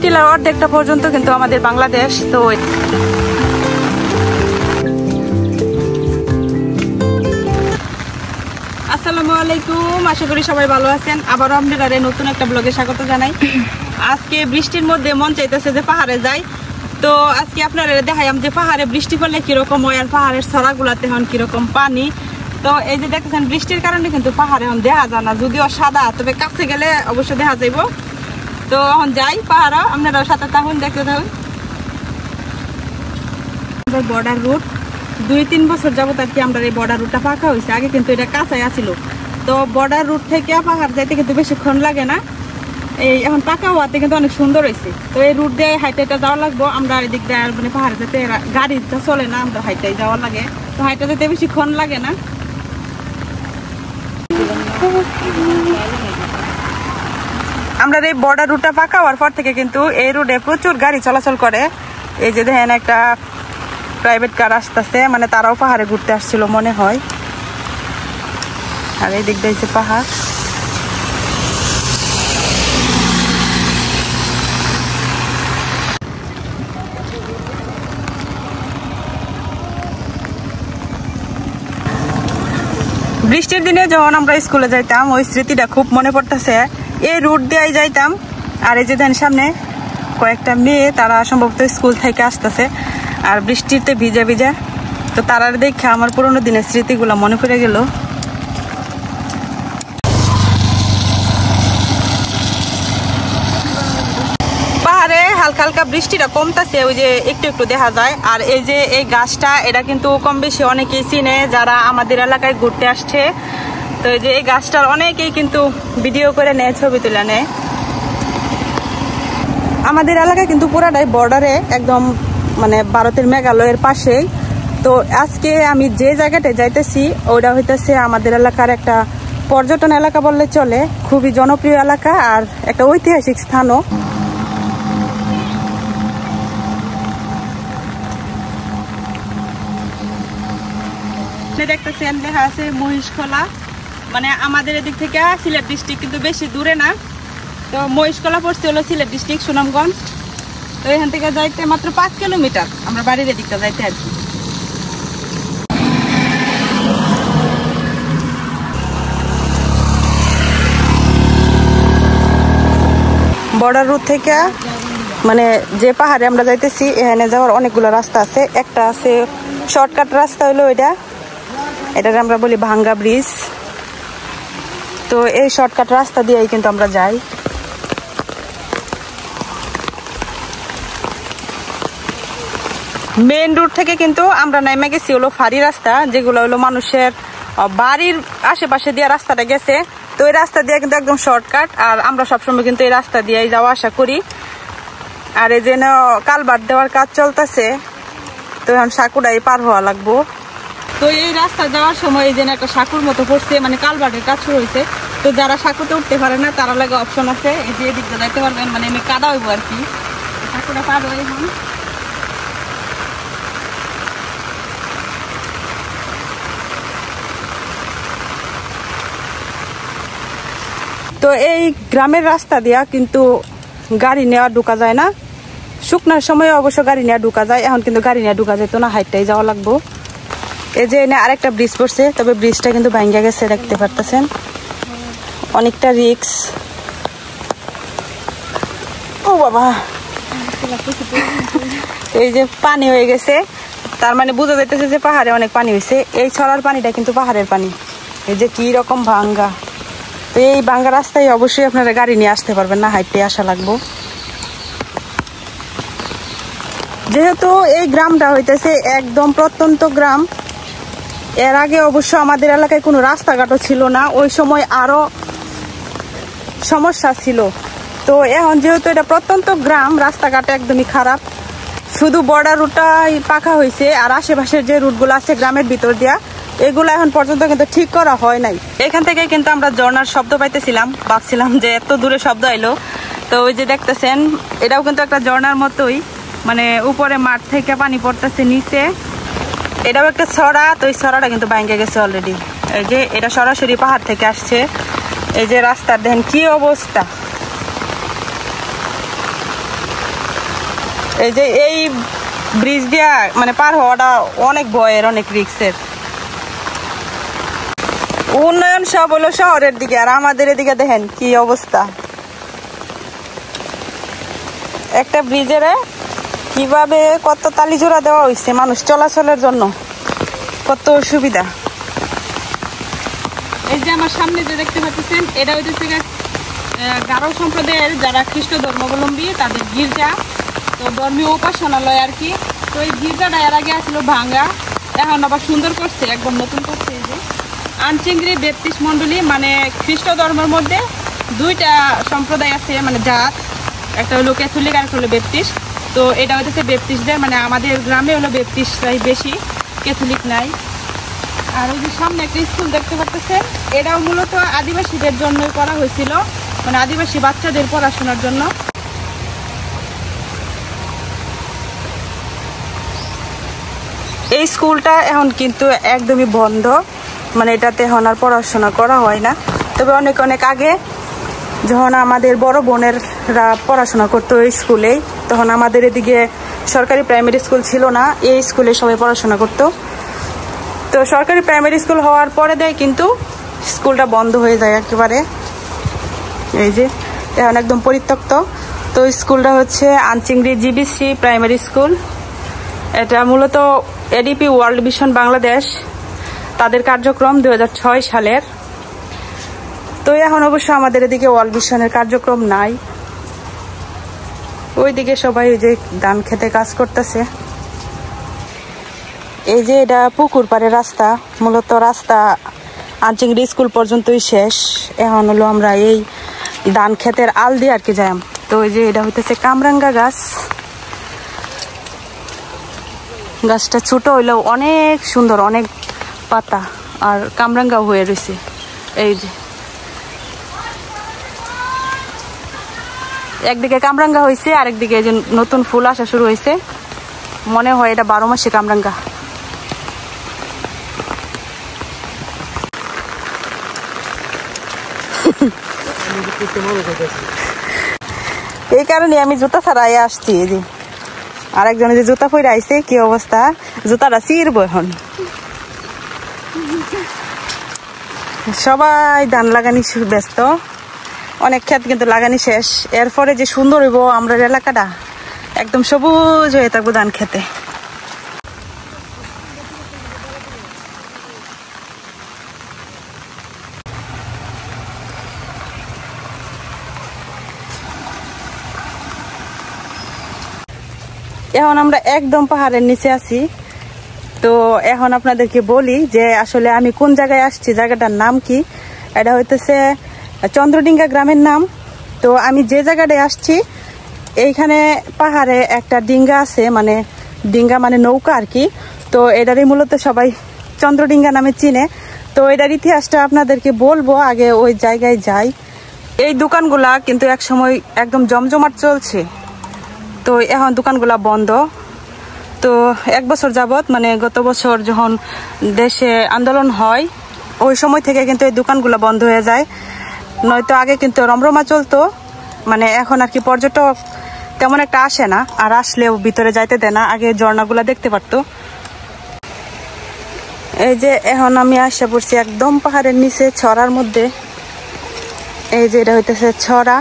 Tiller অর্ধেকটা পর্যন্ত কিন্তু আমাদের বাংলাদেশ। তো আসসালামু আলাইকুম, আশা করি সবাই ভালো আছেন। আবারও আপনারা নতুন একটা ব্লগে স্বাগত জানাই। আজকে বৃষ্টির মধ্যে মন চাইতেছে যে পাহাড়ে যাই। তো আজকে আপনারা দেখাইলাম যে পাহাড়ে বৃষ্টি পড়লে কিরকম হয় আর পাহাড়ের ছড়াগুলাতে এখন কিরকম পানি। তো এই যে দেখতেছেন বৃষ্টির কারণে কিন্তু পাহাড়ে এখন দেখা যায় না, যদিও সাদা, তবে কাছে গেলে অবশ্যই দেখা যাইব। তো এখন যাই পাহাড়ে, আপনারাও সাথে থাকুন, দেখতে থাকুন। বর্ডার রুট 2-3 বছর যাবত আর কি আমরা এই বর্ডার রুটটা পাকা হয়েছে। আগে কিন্তু এটা কাঁচাই আসিল। তো বর্ডার রুট থেকে পাহাড় যাইতে কিন্তু বেশিক্ষণ লাগে না, এই এখন পাকা হওয়াতে কিন্তু অনেক সুন্দর হয়েছে। তো এই রুট দিয়ে হাইটে যাওয়া লাগবো। আমরা এদিক দিয়ে মানে পাহাড়ে যেতে গাড়িটা চলে না, আমরা হাইটাই যাওয়া লাগে। তো হাইটে যেতে বেশিক্ষণ লাগে না। আমরা এই বর্ডার রুটটা পাকা হওয়ার পর থেকে কিন্তু এই রুটে প্রচুর গাড়ি চলাচল করে। এই যে দেখেন একটা প্রাইভেট কার আসতেছে, মানে তারাও পাহাড়ে ঘুরতে আসছিল মনে হয়। আর এই দিক দিয়ে পাহাড়। বৃষ্টির দিনে যখন আমরা স্কুলে যাইতাম ওই স্মৃতিটা খুব মনে পড়তেছে। এই রুট দিয়ে যাইতাম। আর এই যে দেন সামনে কয়েকটা মেয়ে, তারা সম্ভবত স্কুল থেকে আসতেছে আর বৃষ্টিতে ভিজে ভিজে। তো তারা দেখে আমার পুরোনো দিনের স্মৃতিগুলো মনে পড়ে গেল। পাহাড়ে হালকা হালকা বৃষ্টিটা কমতেছে, ওই যে একটু একটু দেখা যায়। আর এই যে এই গাছটা, এটা কিন্তু কম বেশি অনেকেই চিনে যারা আমাদের এলাকায় ঘুরতে আসছে। তো এই যে এই গাছটার অনেকেই কিন্তু ভিডিও করে নেয়, ছবি তুলে নেয়। আমাদের এলাকায় কিন্তু পুরাটাই বর্ডারে, একদম মানে ভারতের মেঘালয়ের পাশেই। তো আজকে আমি যে জায়গাটায় যাইতেছি ওইটা হইতেছে আমাদের এলাকার একটা পর্যটন এলাকা বললে চলে, খুবই জনপ্রিয় এলাকা আর একটা ঐতিহাসিক স্থানও। দেখতেছেন দেখা আছে মহিষখোলা, মানে আমাদের এদিক থেকে সিলেট ডিস্ট্রিক্ট কিন্তু বেশি দূরে না। তো মহিষখোলা পড়ছে হলো সিলেট ডিস্ট্রিক্ট, সুনামগঞ্জ। তো এখান থেকে যাইতে মাত্র 5 কিলোমিটার আমরা বাড়ির এদিকটা যাইতে আর কি। বর্ডার রুট থেকে মানে যে পাহাড়ে আমরা যাইতেছি এখানে যাওয়ার অনেকগুলো রাস্তা আছে। একটা আছে শর্টকাট রাস্তা, হলো এটাকে আমরা বলি ভাঙ্গা ব্রিজ। তো এই শর্টকাট রাস্তা দিয়েই কিন্তু আমরা যাই। মেইন রুট থেকে কিন্তু আমরা নেমে গেছি হলো ফাঁড়ি রাস্তা, যেগুলো হলো মানুষের বাড়ির আশেপাশে দিয়ে রাস্তাটা গেছে। তো এই রাস্তা দিয়ে কিন্তু একদম শর্টকাট, আর আমরা সবসময় কিন্তু এই রাস্তা দিয়েই যাওয়া আসা করি। আর এই যেন কালভার্ট দেওয়ার কাজ চলতেছে, তো এখন সাঁকুটাই পার হওয়া লাগবো। তো এই রাস্তা যাওয়ার সময় এই যেন একটা সাঁকুর মতো পড়ছে, মানে কালভার্টের কাজ শুরু হয়েছে। তো যারা সাঁকুতে উঠতে পারে না তারা লাগে অপশন আছে, এই যে এদিকটা যাইতে পারবেন, মানে এমনি কাদা হইব আর কি। সাঁকুটা পার হয় এখন। তো এই গ্রামের রাস্তা দিয়া কিন্তু গাড়ি নেওয়া ঢুকা যায় না। শুকনার সময় অবশ্য গাড়ি নেওয়া ঢুকা যায়, এখন কিন্তু গাড়ি নেওয়া ঢুকা যেত না, হাইটটাই যাওয়া লাগবো। এই যে এনে আরেকটা ব্রিজ পড়ছে, তবে ব্রিজটা কিন্তু ভাঙ্গা গেছে, দেখতে পারতেছেন। অনেকটা রিক্স। ও বাবা, এই যে পানি হয়ে গেছে, তার মানে বোঝা যাইতেছে যে পাহাড়ে অনেক পানি হয়েছে। এই ছড়ার পানিটা কিন্তু পাহাড়ের পানি। এই যে কি রকম ভাঙ্গা। তো এই ভাঙ্গা রাস্তায় অবশ্যই আপনারা গাড়ি নিয়ে আসতে পারবেন না, হাইটে আসা লাগবো। যেহেতু এই গ্রামটা হইতেছে একদম প্রত্যন্ত গ্রাম, এর আগে অবশ্য আমাদের এলাকায় কোনো রাস্তাঘাটও ছিল না, ওই সময় আরো সমস্যা ছিল। তো এখন যেহেতু এটা প্রত্যন্ত গ্রাম, রাস্তাঘাট একদমই খারাপ। শুধু বর্ডার রুটটাই পাকা হয়েছে, আর আশেপাশের যে রুটগুলো আছে গ্রামের ভিতর দিয়া, এগুলো এখন পর্যন্ত কিন্তু ঠিক করা হয় নাই। এখান থেকে কিন্তু আমরা ঝর্ণার শব্দ পাইতেছিলাম, ভাবছিলাম যে এত দূরে শব্দ এলো। তো ওই যে দেখতেছেন এটাও কিন্তু একটা ঝর্ণার মতোই, মানে উপরে মাঠ থেকে পানি পড়তেছে নিচে। এটাও একটা ছড়া, তো এই ছড়াটা কিন্তু ভাঙে গেছে অলরেডি। এই যে এটা সরাসরি পাহাড় থেকে আসছে। এই যে রাস্তার দেখেন কি অবস্থা। এই যে এই ব্রিজ দিয়া মানে পার হওয়াটা অনেক ভয়ের, অনেক রিস্কের। উন্নয়ন সব হলো শহরের দিকে, আর আমাদের এদিকে দেখেন কি অবস্থা। একটা ব্রিজের কিভাবে কত তালিজোড়া দেওয়া হয়েছে মানুষ চলাচলের জন্য, কত সুবিধা। এই যে আমার সামনে যে দেখতে পাচ্ছেন এটা হইতেছে গারো সম্প্রদায়ের যারা খ্রিস্ট ধর্মাবলম্বী তাদের গির্জা, তো ধর্মীয় উপাসনালয় আর কি। তো এই গির্জাটা এর আগে আসছিল ভাঙ্গা, এখন আবার সুন্দর করছে, একদম নতুন করছে। এই যে আনচিংড়ি বেপ্তিস্ট মন্ডলী, মানে খ্রিস্ট ধর্মের মধ্যে দুইটা সম্প্রদায় আছে, মানে জাত, একটা হলো ক্যাথলিক আর একটা হলো বেপ্তিস্ট। তো এটা হচ্ছে বেপ্তিস্টদের, মানে আমাদের গ্রামে হলো বেপ্তিস্টরাই বেশি, ক্যাথলিক নাই। আর ওই যে সামনে একটা স্কুল দেখতে পাচ্ছেন, এটাও মূলত আদিবাসীদের জন্য করা হয়েছিল, মানে আদিবাসী বাচ্চাদের পড়াশোনার জন্য। এই স্কুলটা এখন কিন্তু একদমই বন্ধ, মানে এটাতে এখন আর পড়াশোনা করা হয় না। তবে অনেক অনেক আগে যখন আমাদের বড় বোনেররা পড়াশোনা করতো এই স্কুলেই, তখন আমাদের এদিকে সরকারি প্রাইমারি স্কুল ছিল না, এই স্কুলে সবাই পড়াশোনা করতো। তো সরকারি প্রাইমারি স্কুল হওয়ার পরে দেয় কিন্তু স্কুলটা বন্ধ হয়ে যায় একেবারে। এই যে এখন একদম পরিত্যক্ত। তো স্কুলটা হচ্ছে আনচিংড়ি জিবিসি প্রাইমারি স্কুল। এটা মূলত এডিপি ওয়ার্ল্ড ভিশন বাংলাদেশ তাদের কার্যক্রম 2006 সালের। তো এখন অবশ্য আমাদের এদিকে ওয়ার্ল্ড ভিশনের কার্যক্রম নাই। ওইদিকে সবাই যে ধান খেতে কাজ করতেছে। এই যে এটা পুকুর পাড়ে রাস্তা, মূলত রাস্তা আনচিংড়ি স্কুল পর্যন্তই শেষ। এখন হলো আমরা এই ধান খেতের আল দিয়ে আর কি যাই। তো এই যে এটা হইতেছে কামরাঙ্গা গাছ। গাছটা ছোট হইলেও অনেক সুন্দর, অনেক পাতা, আর কামরাঙ্গাও হয়ে রয়েছে। এই যে একদিকে কামরাঙ্গা হয়েছে, আরেকদিকে এই যে নতুন ফুল আসা শুরু হয়েছে, মনে হয় এটা 12 মাসে কামরাঙ্গা। এই কারণে আমি জুতা ছাড়াই আসছি। এই যে আরেকজন যে জুতা পরে আইছে, কি অবস্থা, জুতাটা চিরবো এখন। সবাই ধান লাগানি ব্যস্ত, অনেক ক্ষেত কিন্তু লাগানি শেষ। এরপরে যে সুন্দর হইব আমরা এলাকাটা, একদম সবুজ হয়ে থাকবো ধান খেতে। এখন আমরা একদম পাহাড়ের নিচে আছি। তো এখন আপনাদেরকে বলি যে আসলে আমি কোন জায়গায় আসছি, জায়গাটার নাম কি। এটা হইতেছে চন্দ্রডিঙ্গা গ্রামের নাম। তো আমি যে জায়গাটায় আসছি এইখানে পাহাড়ে একটা ডিঙ্গা আছে, মানে ডিঙ্গা মানে নৌকা আর কি। তো এটারই মূলত সবাই চন্দ্রডিঙ্গা নামে চিনে। তো এটার ইতিহাসটা আপনাদেরকে বলবো, আগে ওই জায়গায় যাই। এই দোকানগুলা কিন্তু এক সময় একদম জমজমাট চলছে, তো এখন দোকানগুলা বন্ধ। তো 1 বছর যাবত, মানে গত বছর যখন দেশে আন্দোলন হয় ওই সময় থেকে কিন্তু এই দোকানগুলো বন্ধ হয়ে যায়। নয়তো আগে কিন্তু রমরমা চলতো, মানে এখন আর কি পর্যটক তেমন একটা আসে না, আর আসলেও ভিতরে যাইতে দেয় না। আগে ঝর্ণাগুলা দেখতে পারতো। এই যে এখন আমি আসা পড়ছি একদম পাহাড়ের নিচে ছড়ার মধ্যে। এই যে এটা হইতেছে ছড়া,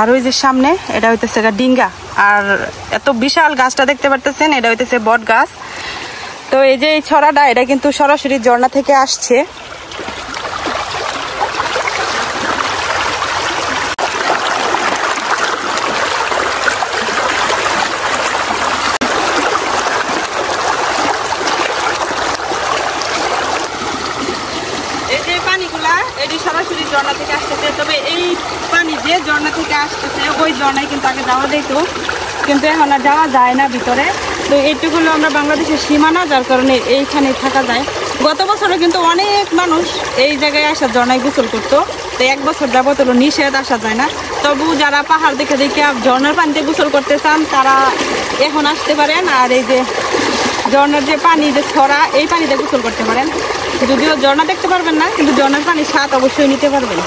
আর ওই যে সামনে এটা হইতেছে ডিঙ্গা। আর এত বিশাল গাছটা দেখতে পারতেছেন, এটা হইতেছে বট গাছ। তো এই যে এই ছড়াটা, এটা কিন্তু সরাসরি ঝর্ণা থেকে আসছে। এই যে পানিগুলা এটি সরাসরি ঝর্ণা থেকে আসতেছে। তবে এই পানি যে ঝর্ণা থেকে আসতেছে ওই ঝর্ণায় কিন্তু আগে যাওয়া যেত, কিন্তু এখন আর যাওয়া যায় না ভিতরে। তো এইটুকু হলো আমরা বাংলাদেশের সীমানা, যার কারণে এইখানে থাকা যায়। গত বছরে কিন্তু অনেক মানুষ এই জায়গায় আসা ঝর্ণায় গোসল করতো। তো 1 বছর যাবত হলো নিষেধ, আসা যায় না। তবু যারা পাহাড় দেখে দেখে ঝর্ণার পানিতে গোসল করতে চান তারা এখন আসতে পারেন। আর এই যে ঝর্ণার যে পানি, যে ছড়া, এই পানিতে গোসল করতে পারেন। যদিও ঝর্ণা দেখতে পারবেন না, কিন্তু ঝর্ণার পানির স্বাদ অবশ্যই নিতে পারবেন।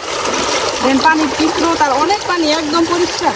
পানির চিত্র, তার অনেক পানি একদম পরিষ্কার।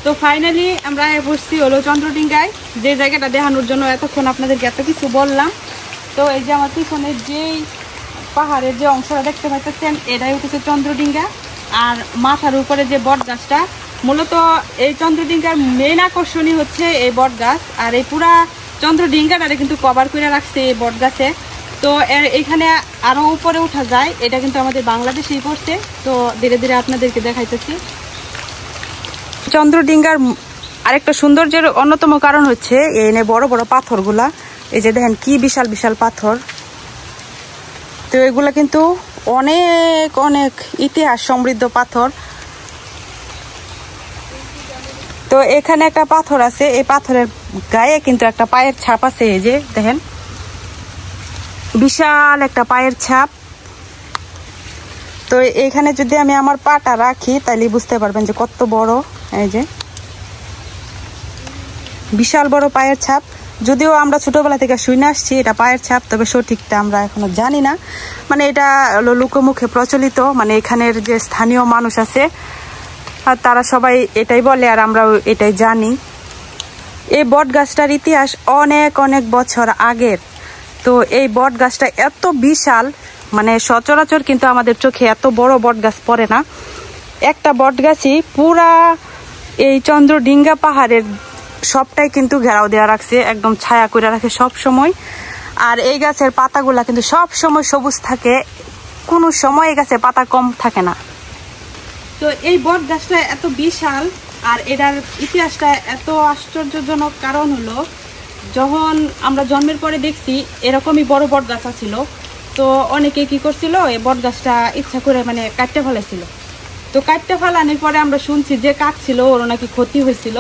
তো ফাইনালি আমরা বসছি হলো চন্দ্রডিঙ্গায়, যে জায়গাটা দেখানোর জন্য এতক্ষণ আপনাদেরকে এত কিছু বললাম। তো এই যে আমার পিছনের যেই পাহাড়ের যে অংশটা দেখতে পাচ্ছেন, এটাই হচ্ছে চন্দ্রডিঙ্গা। আর মাথার উপরে যে বট গাছটা, মূলত এই চন্দ্রডিঙ্গার মেইন আকর্ষণই হচ্ছে এই বট গাছ। আর এই পুরা চন্দ্রডিঙ্গাটা কিন্তু কভার করে রাখছে এই বট গাছে। তো এখানে আরো উপরে উঠা যায়, এটা কিন্তু আমাদের বাংলাদেশেই পড়ছে। তো ধীরে ধীরে আপনাদেরকে দেখাইতেছি। চন্দ্রডিঙ্গার আরেকটা সৌন্দর্যের অন্যতম কারণ হচ্ছে এনে বড় বড় পাথরগুলা। এই যে দেখেন কি বিশাল বিশাল পাথর। তো এগুলা কিন্তু অনেক অনেক ইতিহাস সমৃদ্ধ পাথর। তো এখানে একটা পাথর আছে, এই পাথরের গায়ে কিন্তু একটা পায়ের ছাপ আছে। এই যে দেখেন বিশাল একটা পায়ের ছাপ। তো এখানে যদি আমি আমার পাটা রাখি তাহলে বুঝতে পারবেন যে কত বড়। এই যে বিশাল বড় পায়ের ছাপ। যদিও আমরা ছোটবেলা থেকে শুনে আসছি এটা পায়ের ছাপ, তবে সঠিকটা আমরা এখনো জানি না। মানে এটা লোকমুখে প্রচলিত, মানে এখানের যে স্থানীয় মানুষ আছে আর তারা সবাই এটাই বলে, আর আমরাও এটাই জানি। এই বট গাছটার ইতিহাস অনেক অনেক বছর আগের। তো এই বট গাছটা এত বিশাল, মানে সচরাচর কিন্তু আমাদের চোখে এত বড় বট গাছ পড়ে না। একটা বট গাছই পুরা এই চন্দ্রডিঙ্গা পাহাড়ের সবটাই কিন্তু ঘেরাও দেওয়া রাখছে, একদম ছায়া করে রাখে সব সময়। আর এই গাছের পাতাগুলা কিন্তু সব সময় সবুজ থাকে, কোনো সময় এই গাছের পাতা কম থাকে না। তো এই বট গাছটা এত বিশাল আর এটার ইতিহাসটা এত আশ্চর্যজনক কারণ হলো, যখন আমরা জন্মের পরে দেখছি এরকমই বড় বট গাছ ছিল। তো অনেকে কি করছিল, এই বট গাছটা ইচ্ছা করে মানে কাটতে ফেলেছিল। তো কাটতে ফেলানোর পরে আমরা শুনছি যে কাটছিল ওর নাকি ক্ষতি হয়েছিল।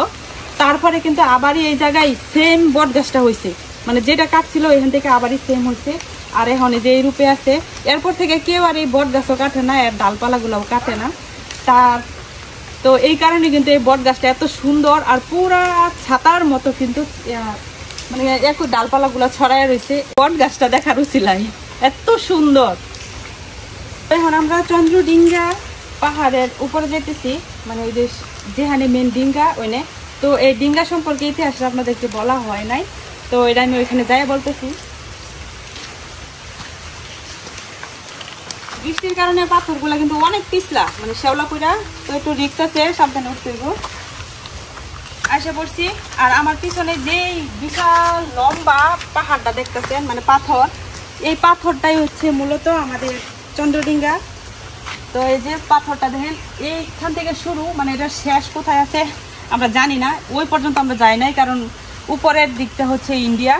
তারপরে কিন্তু আবারই এই জায়গায় সেম বট গাছটা হয়েছে, মানে যেটা কাটছিল এখান থেকে আবারই সেম হয়েছে। আর এখন যে এই রূপে আছে, এরপর থেকে কেউ আর এই বট গাছও কাটে না, এর ডালপালাগুলোও কাটে না। তো এই কারণে কিন্তু এই বট গাছটা এত সুন্দর আর পুরা ছাতার মতো কিন্তু মানে একটু ডালপালাগুলো ছড়ায় রয়েছে। বট গাছটা দেখার উচিলাই এত সুন্দর। এখন আমরা চন্দ্রডিঙ্গা পাহাড়ের উপরে যেতেছি, মানে ওই যেখানে মেন ডিঙ্গা ওইনে। তো এই ডিঙ্গা সম্পর্কে ইতিহাস আপনাদেরকে বলা হয় নাই, তো এটা আমি ওইখানে যাই বলতেছি। বৃষ্টির কারণে পাথরগুলা কিন্তু অনেক পিছলা, মানে শেওলা পুরা। তো একটু রিক্স আছে, সাবধানে উঠতে হইব। আসে পড়ছি। আর আমার পিছনে যে বিশাল লম্বা পাহাড়টা দেখতেছেন, মানে পাথর, এই পাথরটাই হচ্ছে মূলত আমাদের চন্দ্রডিঙ্গা। তো এই যে পাথরটা দেখেন এইখান থেকে শুরু, মানে এটা শেষ কোথায় আছে আমরা জানি না, ওই পর্যন্ত আমরা যাই নাই, কারণ উপরের দিকটা হচ্ছে ইন্ডিয়া।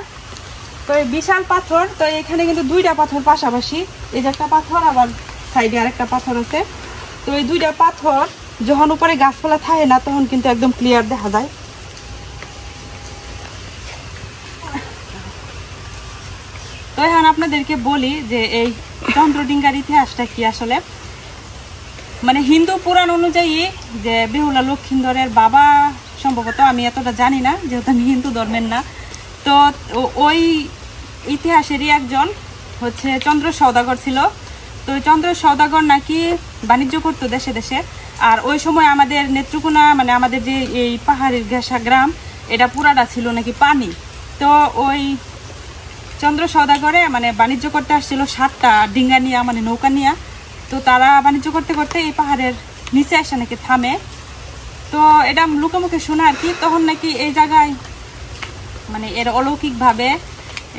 তো এই বিশাল পাথর। তো এখানে কিন্তু দুইটা পাথর পাশাপাশি, এই যে একটা পাথর, আবার সাইডে আরেকটা পাথর আছে। তো এই দুইটা পাথর যখন উপরে গাছপালা থাকে না তখন কিন্তু একদম ক্লিয়ার দেখা যায়। তো এখন আপনাদেরকে বলি যে এই চন্দ্রডিঙ্গার ইতিহাসটা কি আসলে। মানে হিন্দু পুরাণ অনুযায়ী যে বেহুলা লক্ষিন্দরের বাবা, সম্ভবত, আমি এতটা জানি না যেহেতু আমি হিন্দু ধর্মের না। তো ওই ইতিহাসেরই একজন হচ্ছে চন্দ্র সওদাগর ছিল। তো চন্দ্র সওদাগর নাকি বাণিজ্য করতো দেশে দেশে। আর ওই সময় আমাদের নেত্রকোনা, মানে আমাদের যে এই পাহাড়ের ঘেঁষা গ্রাম, এটা পুরাটা ছিল নাকি পানি। তো ওই চন্দ্র সওদাগরে মানে বাণিজ্য করতে আসছিল 7টা ডিঙ্গা নিয়ে, মানে নৌকা নিয়ে। তো তারা বাণিজ্য করতে করতে এই পাহাড়ের নিচে এসে নাকি থামে। তো এটা লোকমুখে শোনা আর কি। তখন নাকি এই জায়গায় মানে এর অলৌকিকভাবে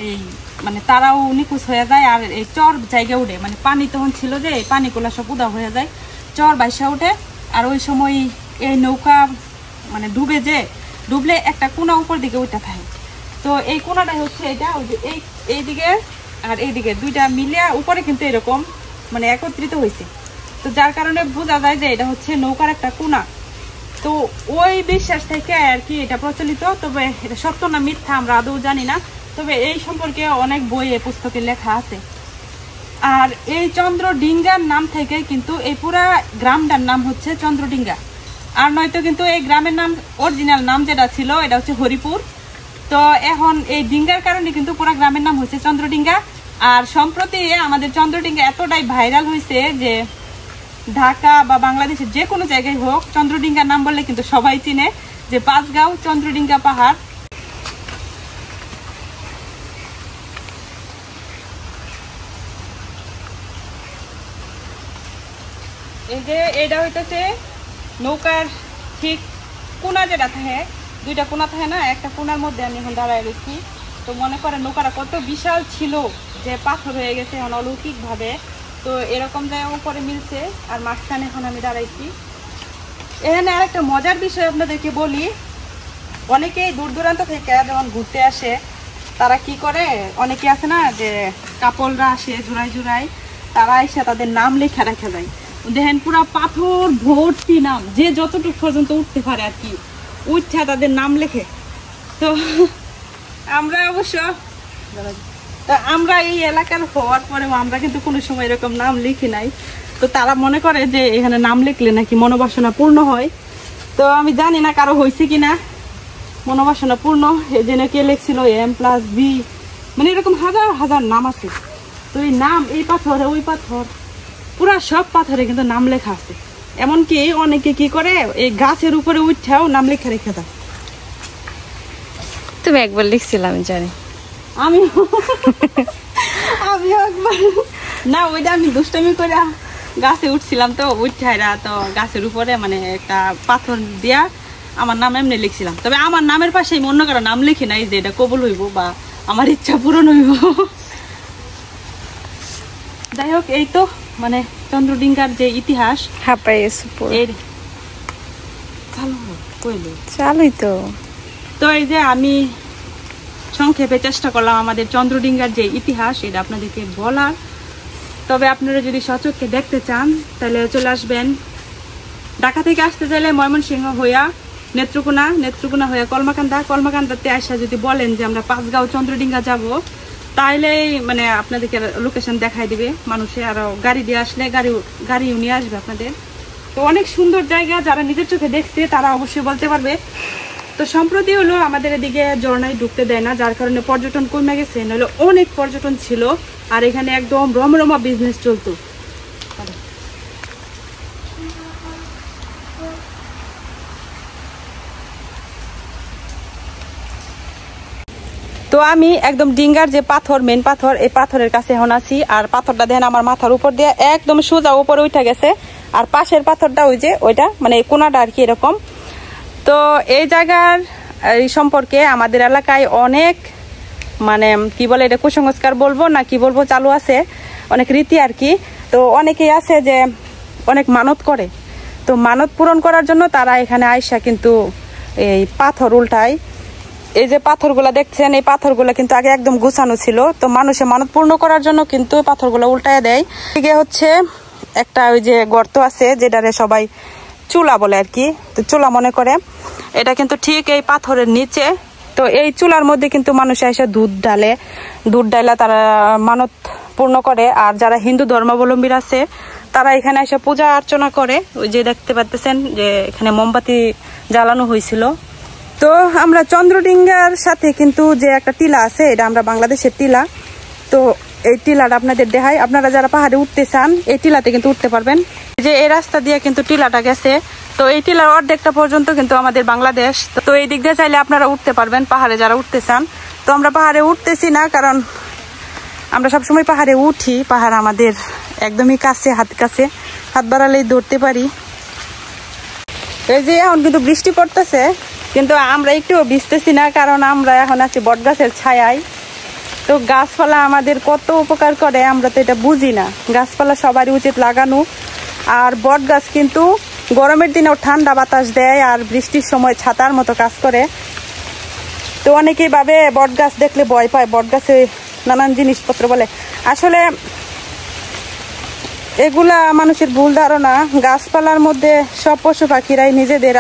এই মানে তারাও নিখোঁজ হয়ে যায়। আর এই চর জায়গা উঠে, মানে পানি তখন ছিল যে এই পানিগুলো সব উদা হয়ে যায়, চর বাইসা উঠে। আর ওই সময় এই নৌকা মানে ডুবলে একটা কোনা উপর দিকে উঠে থাকে। তো এই কোনাটাই হচ্ছে এটা, ওই যে এইদিকে আর এইদিকে দুইটা মিলিয়া উপরে কিন্তু এরকম মানে একত্রিত হয়েছে। তো যার কারণে বোঝা যায় যে এটা হচ্ছে নৌকার একটা কোনা। তো ওই বিশ্বাস থেকে আর কি এটা প্রচলিত। তবে এটা সত্য না মিথ্যা আমরা আদৌ জানি না, তবে এই সম্পর্কে অনেক বইয়ে পুস্তকে লেখা আছে। আর এই চন্দ্রডিঙ্গার নাম থেকে কিন্তু এই পুরা গ্রামটার নাম হচ্ছে চন্দ্রডিঙ্গা। আর নয়তো কিন্তু এই গ্রামের নাম, অরিজিনাল নাম যেটা ছিল এটা হচ্ছে হরিপুর। তো এখন এই ডিঙ্গার কারণে কিন্তু পুরা গ্রামের নাম হচ্ছে চন্দ্রডিঙ্গা। আর সম্প্রতি আমাদের চন্দ্রডিঙ্গা এতটাই ভাইরাল হয়েছে যে ঢাকা বা বাংলাদেশের যে কোনো জায়গায় হোক চন্দ্রডিঙ্গার নাম বললে কিন্তু সবাই চিনে। যে পাঁচগাঁও চন্দ্রডিঙ্গা পাহাড়। এই যে এটা হইতেছে নৌকার ঠিক কোনা যেটা থাকে, দুইটা কোনা থাকে না, একটা কোনার মধ্যে আমি এখন দাঁড়ায় রয়েছি। তো মনে করেন নৌকাটা কত বিশাল ছিল যে পাথর হয়ে গেছে এখন অলৌকিক ভাবে। তো এরকম জায়গা উপরে মিলছে আর মাঝখানে এখন আমি দাঁড়াইছি। এখানে আর একটা মজার বিষয় আপনাদেরকে বলি, অনেকেই দূর দূরান্ত থেকে যখন ঘুরতে আসে তারা কি করে, অনেকে আছে না যে কাপড়রা আসে জোড়ায় জোড়ায়, তারা এসে তাদের নাম লেখা রাখা যায়। দেখেন পুরা পাথর ভর্তি নাম, যে যতটুকু পর্যন্ত উঠতে পারে আর কি উঠছে তাদের নাম লেখে। তো আমরা অবশ্য আমরা এই এলাকার হওয়ার পরেও আমরা কিন্তু কোনো সময় এরকম নাম লিখি নাই। তো তারা মনে করে যে এখানে নাম লিখলে নাকি মনোবাসনা পূর্ণ হয়। তো আমি জানি না কারো হয়েছে কিনা মনোবাসনা পূর্ণ, এই জন্য কে লিখছিল M+B, মানে এরকম হাজার হাজার নাম আছে। তো এই নাম, এই পাথর ওই পাথর পুরা সব পাথরে কিন্তু নাম লেখা আছে। এমনকি অনেকে কি করে এই গাছের উপরে উঠেও নাম লেখা রেখে দেয়। তুমি একবার লিখছিলাম আমি জানি। আমি একবার না, ওইটা আমি দুষ্টামি করে গাছে উঠছিলাম, তো উঠাইরা তো গাছের উপরে মানে একটা পাথর দিয়া আমার নাম এমনি লিখছিলাম। তবে আমার নামের পাশে অন্য কারো নাম লিখি নাই যে এটা কবুল হইব বা আমার ইচ্ছা পূরণ হইব। যাই হোক, এই তো মানে চন্দ্রডিঙ্গার যে ইতিহাস। চালুই তো। তো এই যে আমি সংক্ষেপে চেষ্টা করলাম আমাদের চন্দ্রডিঙ্গার যে ইতিহাস এটা আপনাদেরকে বলার। তবে আপনারা যদি সচক্ষে দেখতে চান তাহলে চলে আসবেন ঢাকা থেকে আসতে চাইলে ময়মনসিংহ হইয়া নেত্রকোনা হইয়া কলমাকান্দাতে আসা যদি বলেন যে আমরা পাঁচগাঁও চন্দ্রডিঙ্গা যাব, তাহলে মানে আপনাদেরকে লোকেশন দেখাই দিবে মানুষে। আরো গাড়ি দিয়ে আসলে গাড়িও নিয়ে আসবে আপনাদের। তো অনেক সুন্দর জায়গা, যারা নিজের চোখে দেখছে তারা অবশ্যই বলতে পারবে। তো সম্প্রতি হলো আমাদের এদিকে ঝর্ণায় ঢুকতে দেয় না, যার কারণে পর্যটন কমে গেছে, নাহলে অনেক পর্যটন ছিল আর এখানে একদম রমরমা বিজনেস চলতো। তো আমি একদম ডিঙ্গার যে পাথর, মেন পাথর, এই পাথরের কাছে এখন আছি। আর পাথরটা দেখেন আমার মাথার উপর দিয়ে একদম সোজা উপরে উঠে গেছে। আর পাশের পাথরটা ওই যে ওইটা মানে এই কোনাটা আর কি এরকম। তো এই জায়গার এই সম্পর্কে আমাদের এলাকায় অনেক মানে কি বলে, এটা কুসংস্কার বলবো না কি বলবো, চালু আছে অনেক রীতি আর কি। তো অনেকেই আছে যে অনেক মানত করে, তো মানত পূরণ করার জন্য তারা এখানে আইসা কিন্তু এই পাথর উল্টায়। এই যে পাথরগুলা দেখছেন, এই পাথরগুলা কিন্তু আগে একদম গুছানো ছিল, তো মানুষে মানত পূর্ণ করার জন্য কিন্তু পাথরগুলা উল্টায় দেয়। এদিকে হচ্ছে একটা ওই যে গর্ত আছে যেটারে সবাই চুলা বলে আর কি, তো চুলা মনে করে। এটা কিন্তু ঠিক এই পাথরের নিচে। তো এই চুলার মধ্যে কিন্তু মানুষ এসে দুধ ডালা তারা মানত পূর্ণ করে। আর যারা হিন্দু ধর্মাবলম্বী আছে তারা এখানে এসে পূজা অর্চনা করে। ওই যে দেখতে পাচ্ছেন যে এখানে মোমবাতি জ্বালানো হয়েছিল। তো আমরা চন্দ্রডিঙ্গার সাথে কিন্তু যে একটা টিলা আছে, এটা আমরা বাংলাদেশের টিলা। তো এই টিলাটা আপনাদের দেখাই, আপনারা যারা পাহাড়ে উঠতে চান এই টিলাতে কিন্তু উঠতে পারবেন। যে এই রাস্তা দিয়ে কিন্তু টিলাটা গেছে, তো এই টিলার অর্ধেকটা পর্যন্ত কিন্তু আমাদের বাংলাদেশ। তো এই দিক দিয়ে চাইলে আপনারা উঠতে পারবেন পাহাড়ে যারা উঠতে চান। তো আমরা পাহাড়ে উঠতেছি না, কারণ আমরা সবসময় পাহাড়ে উঠি, পাহাড় আমাদের একদমই কাছে, হাত বাড়ালেই ধরতে পারি। এই যে এখন কিন্তু বৃষ্টি পড়তেছে, কিন্তু আমরা একটু ভিজতেছি না, কারণ আমরা এখন আছি বটগাছের ছায়ায়। তো গাছপালা আমাদের কত উপকার করে আমরা তো এটা বুঝি না। গাছপালা সবারই উচিত লাগানো। আর বট গাছ কিন্তু গরমের দিনেও ঠান্ডা বাতাস দেয় আর বৃষ্টির সময় ছাতার মতো কাজ করে। তো অনেকেই ভাবে বট গাছ দেখলে ভয় পায়, বট গাছে নানান জিনিসপত্র বলে। আসলে এগুলা মানুষের ভুল ধারণা। গাছপালার মধ্যে সব পশু পাখিরাই নিজেদের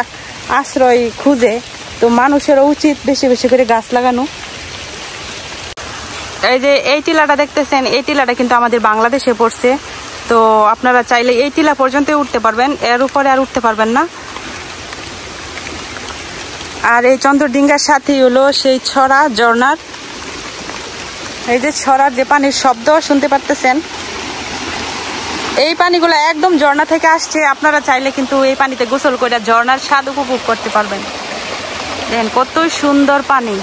আশ্রয় খুঁজে, তো মানুষেরও উচিত বেশি বেশি করে গাছ লাগানো। এই যে এই টিলাটা দেখতেছেন, এই টিলাটা কিন্তু আমাদের বাংলাদেশে পড়ছে। তো আপনারা চাইলে এই টিলা পর্যন্ত উঠতে পারবেন, এর উপরে আর উঠতে পারবেন না। আর এই চন্দ্রডিঙ্গার সাথেই হলো সেই ছড়া ঝর্ণার, এই যে ছড়ার যে পানির শব্দ শুনতে পারতেছেন, এই পানিগুলো একদম ঝর্ণা থেকে আসছে। আপনারা চাইলে কিন্তু এই পানিতে গোসল করে ঝর্ণার স্বাদ উপভোগ করতে পারবেন। দেখেন কত সুন্দর পানি।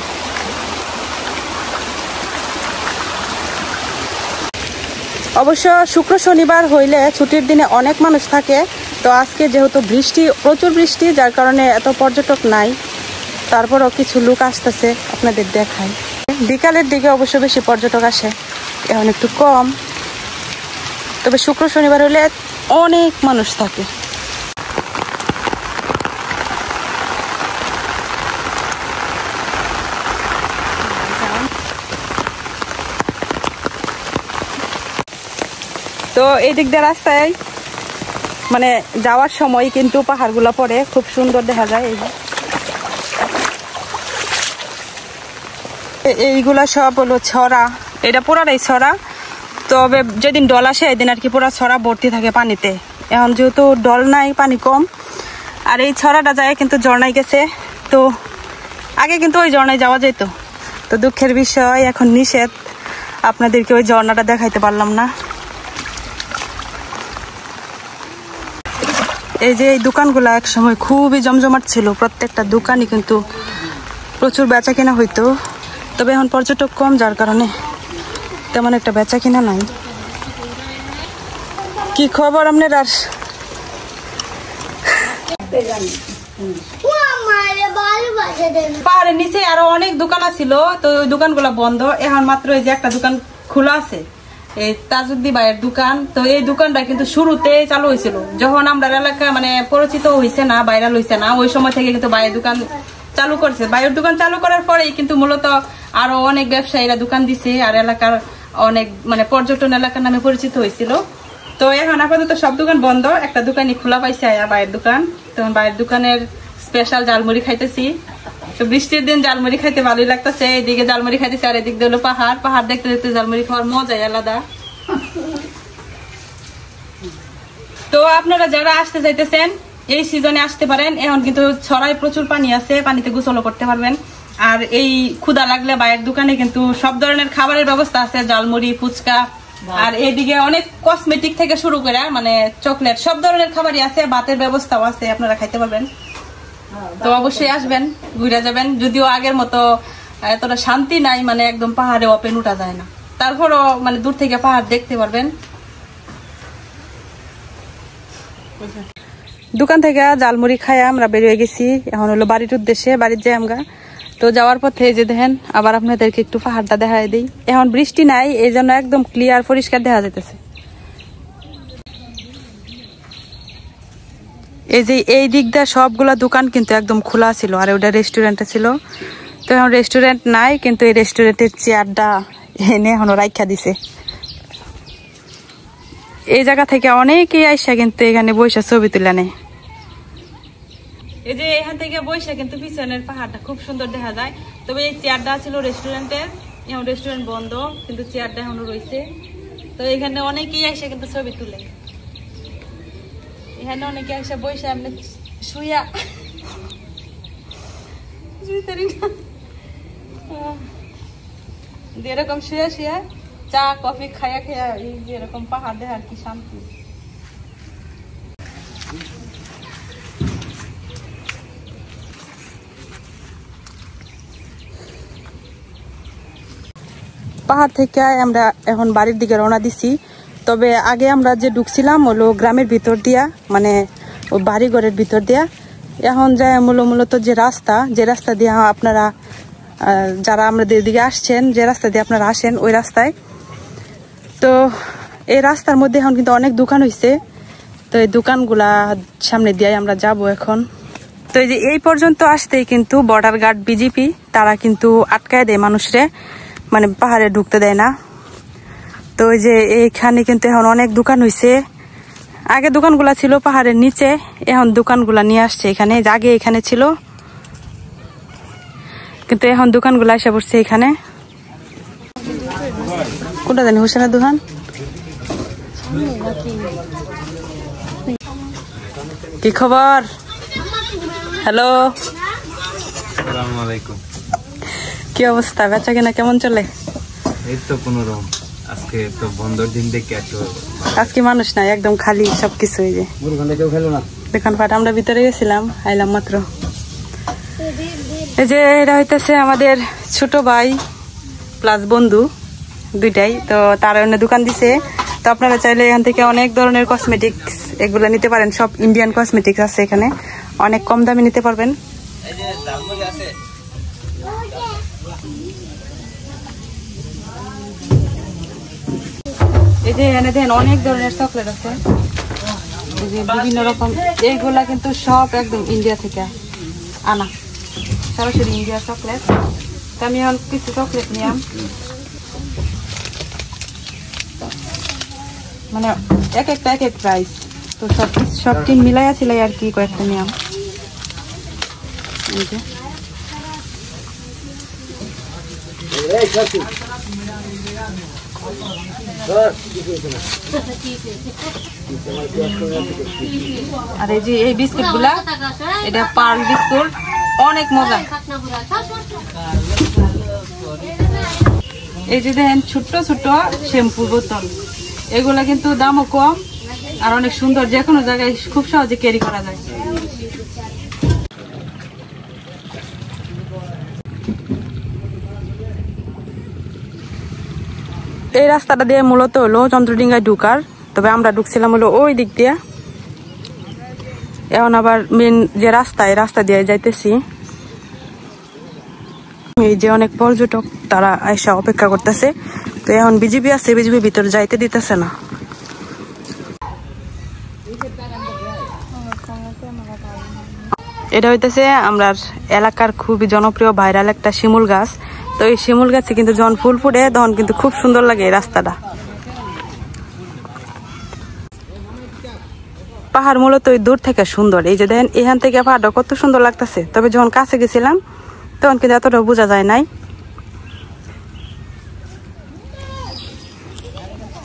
অবশ্য শুক্র শনিবার হইলে ছুটির দিনে অনেক মানুষ থাকে, তো আজকে যেহেতু বৃষ্টি, প্রচুর বৃষ্টি, যার কারণে এত পর্যটক নাই। তারপরও কিছু লোক আসতেছে, আপনাদের দেখায়। বিকালের দিকে অবশ্য বেশি পর্যটক আসে, এখন একটু কম, তবে শুক্র শনিবার হলে অনেক মানুষ থাকে। তো এই দিক দিয়ে রাস্তায় মানে যাওয়ার সময় কিন্তু পাহাড়গুলো পড়ে, খুব সুন্দর দেখা যায়। এইগুলা সব হলো ছড়া, এটা পুরাটাই ছড়া। তবে যেদিন ডল আসে এদিন আর কি পুরা ছড়া ভর্তি থাকে পানিতে। এখন যেহেতু ডল নাই, পানি কম, আর এই ছড়াটা যায় কিন্তু ঝর্ণায় গেছে। তো আগে কিন্তু ওই ঝর্ণায় যাওয়া যেত, তো দুঃখের বিষয় এখন নিষেধ, আপনাদেরকে ওই ঝর্ণাটা দেখাইতে পারলাম না। এই যে এই দোকানগুলো এক সময় খুবই জমজমাট ছিল, প্রত্যেকটা দোকানই কিন্তু প্রচুর বেচা কিনা হইতো। তবে এখন পর্যটক কম, যার কারণে তেমন একটা বেচা কিনা নাই। কি খবর আপনার? আর পাহাড়ের নিচে আরো অনেক দোকান ছিল, তো ওই দোকানগুলো বন্ধ। এখন মাত্র এই যে একটা দোকান খোলা আছে, এই তাজউদ্দি ভাইয়ের দোকান। তো এই দোকানটা কিন্তু শুরুতে চালু হয়েছিল যখন আমরা এলাকা মানে পরিচিত হয়েছে না, ভাইরাল হয়েছে না, ওই সময় থেকে কিন্তু ভাইয়ের দোকান চালু করছে। ভাইয়ের দোকান চালু করার পরেই কিন্তু মূলত আরো অনেক ব্যবসায়ীরা দোকান দিছে, আর এলাকার অনেক মানে পর্যটন এলাকার নামে পরিচিত হয়েছিল। তো এখন আপাতত সব দোকান বন্ধ, একটা দোকানই খোলা পাইছে আয়া ভাইয়ের দোকান। তখন ভাইয়ের দোকানের স্পেশাল জালমুড়ি খাইতেছি। তো বৃষ্টির দিন জালমুড়ি খাইতে ভালোই লাগতেছে। এদিকে জালমুড়ি খাইতেছি, আর এদিক দিয়ে হলো পাহাড়। পাহাড় দেখতে দেখতে জালমুড়ি খাওয়ার মজাই আলাদা। তো আপনারা যারা আসতে চাইতেছেন এই সিজনে আসতে পারেন। এখন কিন্তু ছড়ায় প্রচুর পানি আছে, পানিতে গোসলও করতে পারবেন। আর এই ক্ষুধা লাগলে ভাইয়ের দোকানে কিন্তু সব ধরনের খাবারের ব্যবস্থা আছে, জালমুড়ি, ফুচকা, আর এইদিকে অনেক কসমেটিক থেকে শুরু করে মানে চকলেট, সব ধরনের খাবারই আছে। ভাতের ব্যবস্থাও আছে, আপনারা খাইতে পারবেন। তো অবশ্যই আসবেন, ঘুরে যাবেন। যদিও আগের মতো এতটা শান্তি নাই, মানে একদম পাহাড়ে ওপেন উঠা যায় না, তারপরও মানে দূর থেকে পাহাড় দেখতে পারবেন। দোকান থেকে জালমুড়ি খায় আমরা বেরিয়ে গেছি, এখন হলো বাড়ির উদ্দেশ্যে, বাড়ির যাই আমরা। তো যাওয়ার পথে যে দেখেন আবার আপনাদেরকে একটু পাহাড়টা দেখাই দিই। এখন বৃষ্টি নাই, এই জন্য একদম ক্লিয়ার পরিষ্কার দেখা যেতেছে। এই যে এই দিক দিয়ে সবগুলা দোকান কিন্তু একদম খোলা ছিল, আর ওটা রেস্টুরেন্টে ছিল। তো এখন রেস্টুরেন্ট নাই, কিন্তু এই রেস্টুরেন্টের চেয়ারটা এনে এখনো রাখা দিছে। এই জায়গা থেকে অনেকেই আইসা কিন্তু এখানে বৈশা ছবি তুলে নেয়। এই যে এখান থেকে বৈশা কিন্তু পিছনের পাহাড়টা খুব সুন্দর দেখা যায়। তবে এই চেয়ারটা ছিল রেস্টুরেন্টের, এখন রেস্টুরেন্ট বন্ধ, কিন্তু চেয়ারটা এখনো রয়েছে। তো এখানে অনেকেই আইসা কিন্তু ছবি তুলে। এখানে অনেকে আইসা বৈশা এমনি শুয়া এরকম শুয়ে শুয়ে চা কফি খায়া খায়া এই যে এরকম পাহাড় দেখার কি শান্তি। পাহাড় থেকে আমরা এখন বাড়ির দিকে রওনা দিছি। তবে আগে আমরা যে ঢুকছিলাম হলো গ্রামের ভিতর দিয়া, মানে ওই বাড়ি ঘরের ভিতর দিয়া। এখন যায় মূলত যে রাস্তা দিয়ে আপনারা যারা আমাদের দিকে আসছেন, যে রাস্তা দিয়ে আপনারা আসেন ওই রাস্তায়। তো এই রাস্তার মধ্যে এখন কিন্তু অনেক দোকান হয়েছে, তো এই দোকানগুলা সামনে দিয়ে আমরা যাব এখন। তো এই যে এই পর্যন্ত আসতেই কিন্তু বর্ডার গার্ড বিজেপি তারা কিন্তু আটকায় দেয় মানুষরে, মানে পাহাড়ে ঢুকতে দেয় না। তো ওই যে এইখানে কিন্তু এখন অনেক দোকান হয়েছে। আগে দোকানগুলা ছিল পাহাড়ের নিচে, এখন দোকানগুলা নিয়ে আসছে এখানে। আগে এখানে ছিল, কিন্তু এখন দোকানগুলা এসে পড়ছে এখানে। কোনটা জানি হোসেনের দোকান। কি খবর? হ্যালো, আসসালামু আলাইকুম। কি অবস্থা, বেচা কেনা কেমন চলে? এই তো কোনোরকম। আজকে তো বন্ধর দিন দেখে একটু আজকে মানুষ নাই, একদম খালি সবকিছু। এই যে দোকানপাট আমরা ভিতরে গেছিলাম, আইলাম মাত্র। এই যে এটা হইতেছে আমাদের ছোট ভাই প্লাস বন্ধু দুইটাই, তো তারা অন্য দোকান দিছে। তো আপনারা চাইলে এখান থেকে অনেক ধরনের কসমেটিক্স এগুলো নিতে পারেন। সব ইন্ডিয়ান কসমেটিক্স আছে এখানে, অনেক কম দামে নিতে পারবেন। এই যে এখানে দেখেন অনেক ধরনের চকলেট আছে, এই যে বিভিন্ন রকম। এইগুলা কিন্তু সব একদম ইন্ডিয়া থেকে আনা, সরাসরি ইন্ডিয়ার চকলেট। তো আমি এখন কিছু চকলেট নিলাম, মানে এক একটা এক এক প্রাইস। তো সব টিম মিলাই আছিল আর কি, কয়েকটা নিলাম। আর এই যে এই বিস্কুট গুলা, এটা পার্ল বিস্কুট, অনেক মজা। এই যে দেখেন ছোট্ট ছোট্ট শ্যাম্পুর বোতল, এগুলা কিন্তু দামও কম আর অনেক সুন্দর, যে কোনো জায়গায় খুব সহজে ক্যারি করা যায়। এই রাস্তাটা দিয়ে মূলত হলো চন্দ্রডিঙ্গায় ঢুকার, তবে আমরা ঢুকছিলাম হলো ওই দিক দিয়ে। এখন আবার মেন যে রাস্তা, এই রাস্তা দিয়ে যাইতেছি। এই যে অনেক পর্যটক তারা এসে অপেক্ষা করতেছে। তো এখন বিজিবি আছে, বিজিবি ভিতরে যাইতে দিতেছে না। এটা হইতেছে আমরা এলাকার খুবই জনপ্রিয় ভাইরাল একটা শিমুল গাছ। তো এই শিমুল গাছে কিন্তু যখন ফুল ফুটে তখন কিন্তু খুব সুন্দর লাগে এই রাস্তাটা। পাহাড় মূলত দূর থেকে সুন্দর, এই যে দেখেন এখান থেকে পাহাড়টা কত সুন্দর লাগতেছে। তবে যখন কাছে গেছিলাম তখন কিন্তু এতটা বোঝা যায় নাই।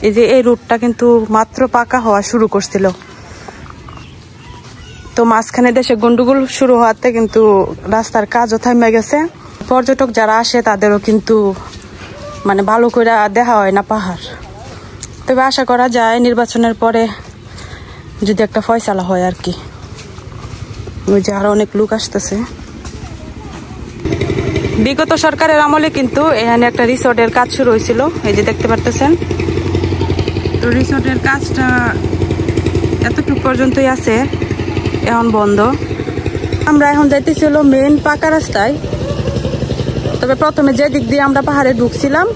এই যে এই রুটটা কিন্তু মাত্র পাকা হওয়া শুরু করছিল, তো মাঝখানে দেশে গন্ডগোল শুরু হওয়াতে কিন্তু রাস্তার কাজও থামে গেছে। পর্যটক যারা আসে তাদেরও কিন্তু মানে ভালো করে দেখা হয় না পাহাড়। তবে আশা করা যায় নির্বাচনের পরে যদি একটা ফয়সালা হয় আর কি। ওই যে আরো অনেক লোক আসতেছে। বিগত সরকারের আমলে কিন্তু এখানে একটা রিসোর্টের কাজ শুরু হয়েছিল, এই যে দেখতে পারতেছেন। তো রিসোর্টের কাজটা এতটুকু পর্যন্তই আছে, এখন বন্ধ। আমরা এখন যাইতেছিল মেন পাকা রাস্তায়। তবে প্রথমে যে দিক দিয়ে আমরা পাহাড়ে ঢুকছিলাম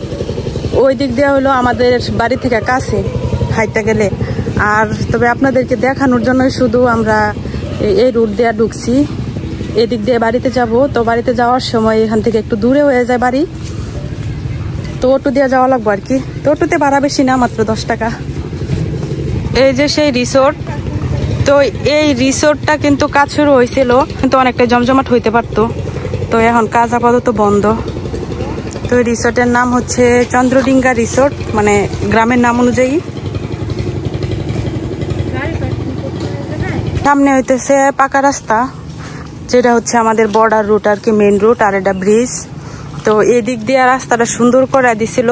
ওই দিক দিয়ে হলো আমাদের বাড়ি থেকে কাছে হাইটটা গেলে। আর তবে আপনাদেরকে দেখানোর জন্য শুধু আমরা এই রুট দিয়ে ঢুকছি, এদিক দিয়ে বাড়িতে যাব। তো বাড়িতে যাওয়ার সময় এখান থেকে একটু দূরে হয়ে যায় বাড়ি, তো অটো দিয়ে যাওয়া লাগবো আর কি। তো অটোতে ভাড়া বেশি না, মাত্র 10 টাকা। এই যে সেই রিসোর্ট, তো এই রিসোর্টটা কিন্তু কাজ শুরু হয়েছিল, কিন্তু অনেকটা জমজমাট হইতে পারতো। তো এখন কাজ আপাতত বন্ধ। তো এই রিসোর্টের নাম হচ্ছে চন্দ্রডিঙ্গা রিসোর্ট, মানে গ্রামের নাম অনুযায়ী। সামনে হইতেছে পাকা রাস্তা, যেটা হচ্ছে আমাদের বর্ডার রুট আর কি, মেন রুট। আর এটা ব্রিজ। তো এই দিক দিয়ে রাস্তাটা সুন্দর করে দিছিল,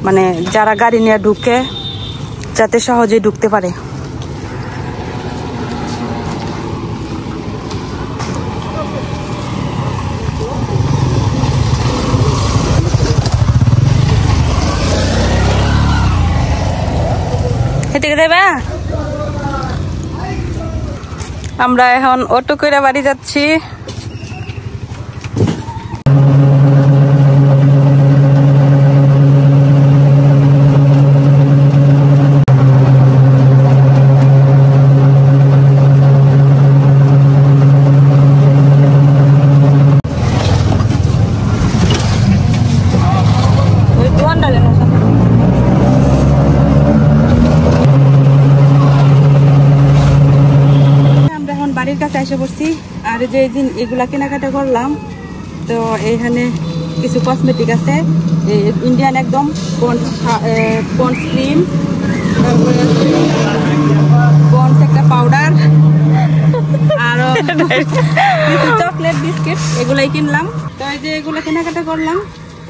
মানে যারা গাড়ি নিয়ে ঢুকে যাতে সহজেই ঢুকতে পারে। আমরা এখন অটো করে বাড়ি যাচ্ছি। বাড়ির কাছে এসে পড়ছি। আর যে এগুলা কেনাকাটা করলাম, তো এইখানে কিছু কসমেটিক আছে ইন্ডিয়ান একদম, পন্ডস ক্রিম, তারপরে পন্ডস একটা পাউডার, আর কিছু চকলেট বিস্কিট, এগুলাই কিনলাম। তো এই যে এগুলো কেনাকাটা করলাম,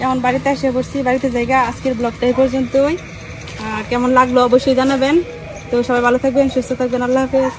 এখন বাড়িতে এসে পড়ছি। বাড়িতে জায়গা আজকের ব্লগটা এই পর্যন্তই। কেমন লাগলো অবশ্যই জানাবেন। তো সবাই ভালো থাকবেন, সুস্থ থাকবেন। আল্লাহ হাফেজ।